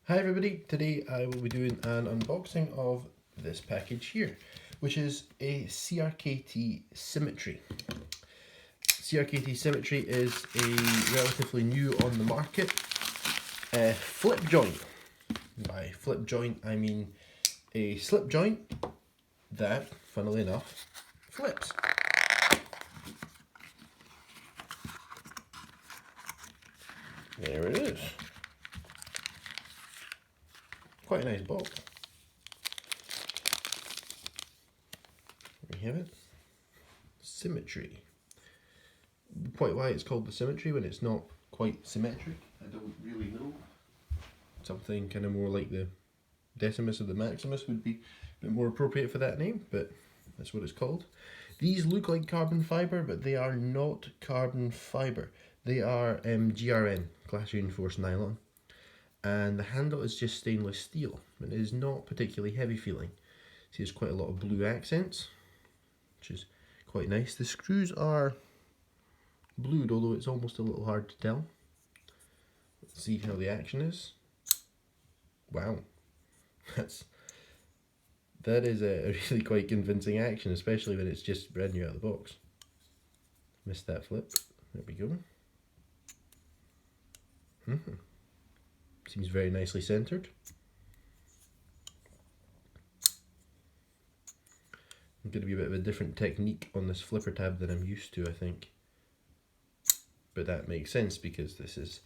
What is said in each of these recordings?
Hi everybody, today I will be doing an unboxing of this package here, which is a CRKT Symmetry. CRKT Symmetry is a relatively new on the market flip joint. By flip joint I mean a slip joint that, funnily enough, flips. There it is. Quite a nice box. We have it. Symmetry. Quite why it's called the Symmetry when it's not quite symmetric, I don't really know. Something kind of more like the Decimus or the Maximus would be a bit more appropriate for that name, but that's what it's called. These look like carbon fibre, but they are not carbon fibre. They are GRN, glass reinforced nylon. And the handle is just stainless steel, and it is not particularly heavy feeling. See, there's quite a lot of blue accents, which is quite nice. The screws are blued, although it's almost a little hard to tell. Let's see how the action is. Wow, that is a really quite convincing action, especially when it's just brand new out of the box. Missed that flip. There we go. Seems very nicely centered. I'm going to be a bit of a different technique on this flipper tab than I'm used to, I think. But that makes sense because this is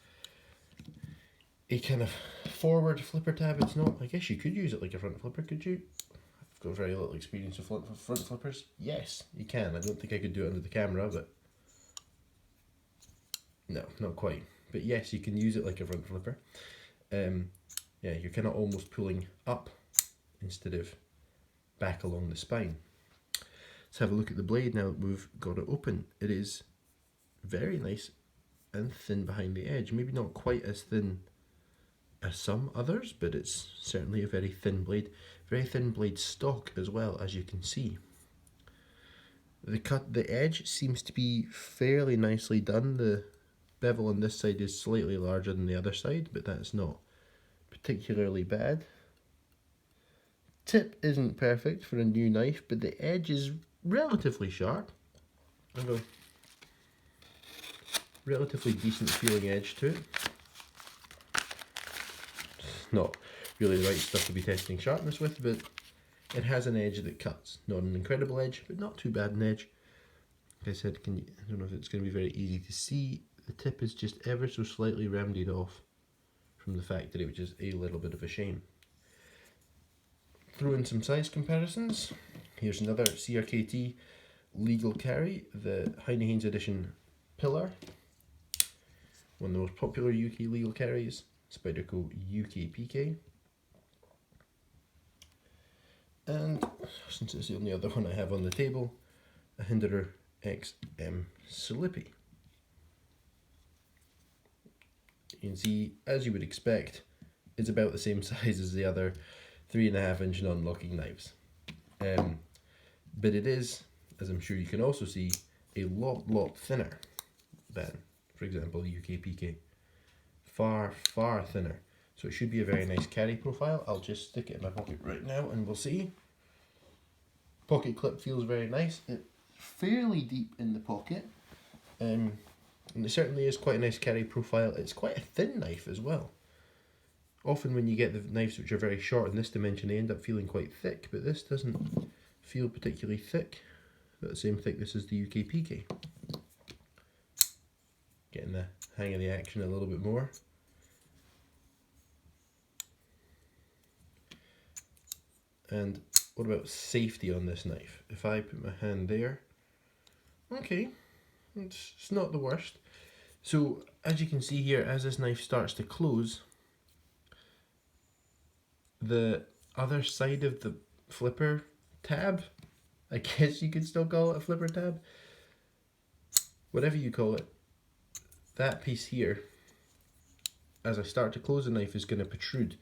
a kind of forward flipper tab. It's not, I guess you could use it like a front flipper, could you? I've got very little experience with front flippers. Yes, you can. I don't think I could do it under the camera, but no, not quite. But yes, you can use it like a front flipper. Yeah, you're kind of almost pulling up instead of back along the spine. Let's have a look at the blade now that we've got it open. It is very nice and thin behind the edge. Maybe not quite as thin as some others, but it's certainly a very thin blade. Very thin blade stock as well, as you can see. The edge seems to be fairly nicely done. The bevel on this side is slightly larger than the other side, but that's not particularly bad. Tip isn't perfect for a new knife, but the edge is relatively sharp. I have a relatively decent feeling edge to it. It's not really the right stuff to be testing sharpness with, but it has an edge that cuts. Not an incredible edge, but not too bad an edge. Like I said, I don't know if it's going to be very easy to see. The tip is just ever so slightly rounded off from the factory, which is a little bit of a shame. Throw in some size comparisons. Here's another CRKT legal carry, the Heinehein's edition Pillar. One of the most popular UK legal carries, Spyderco UKPK. And since it's the only other one I have on the table, a Hinderer XM Slippy. You can see, as you would expect, it's about the same size as the other 3.5-inch non-locking knives. But it is, as I'm sure you can also see, a lot thinner than, for example, UKPK. Far thinner. So it should be a very nice carry profile. I'll just stick it in my pocket right now and we'll see. Pocket clip feels very nice. It's fairly deep in the pocket. And it certainly is quite a nice carry profile. It's quite a thin knife as well. Often when you get the knives which are very short in this dimension, they end up feeling quite thick, but this doesn't feel particularly thick. About the same thickness as the UKPK. Getting the hang of the action a little bit more. And what about safety on this knife? If I put my hand there, okay, it's not the worst. So as you can see here, as this knife starts to close, the other side of the flipper tab, I guess you could still call it a flipper tab, whatever you call it, that piece here, as I start to close the knife, is going to protrude.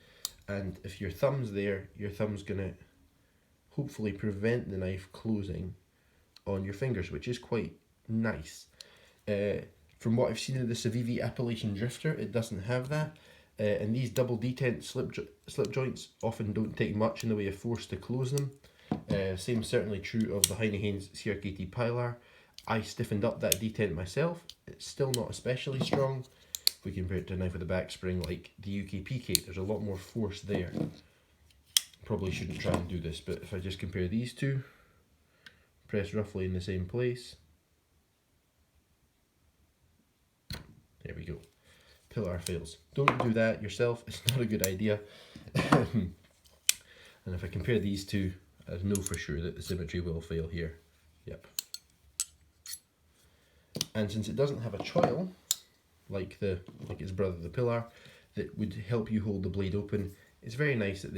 And if your thumb's there, your thumb's going to hopefully prevent the knife closing on your fingers, which is quite nice. From what I've seen of the Civivi Appalachian Drifter, it doesn't have that. And these double detent slip joints often don't take much in the way of force to close them. Same certainly true of the Heineken's CRKT Pilar. I stiffened up that detent myself. It's still not especially strong. If we compare it to a knife with a back spring like the UKP, there's a lot more force there. Probably shouldn't try and do this, but if I just compare these two, press roughly in the same place. There we go. Pilar fails. Don't do that yourself, it's not a good idea. And if I compare these two, I know for sure that the Symmetry will fail here. Yep. And since it doesn't have a choil, like its brother the Pilar, that would help you hold the blade open, it's very nice that